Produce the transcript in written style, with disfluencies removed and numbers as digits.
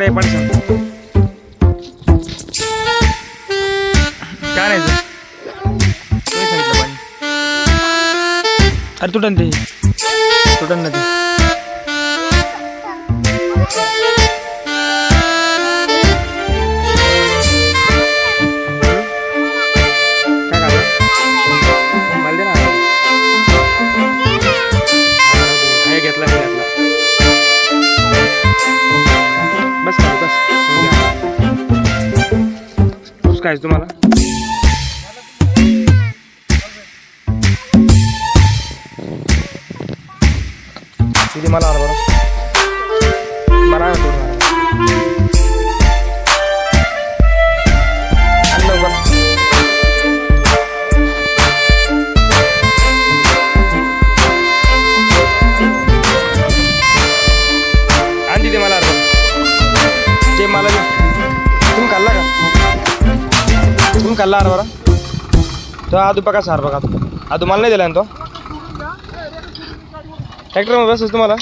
रे पण सांग काय नाही तुम्ही सांगितलं पाणी अरे तुटन ते तुटन ना ते घेतला बस बस ऊस काय तुम्हाला किती मला आला बरं मला ते मला ते मला तुम्ही खाल्ला का तुम्ही खाल्ला अरे बरं तो आदू बघा सार बघा आदू मला नाही दिला ना तो ट्रॅक्टर मध्ये बसच तुम्हाला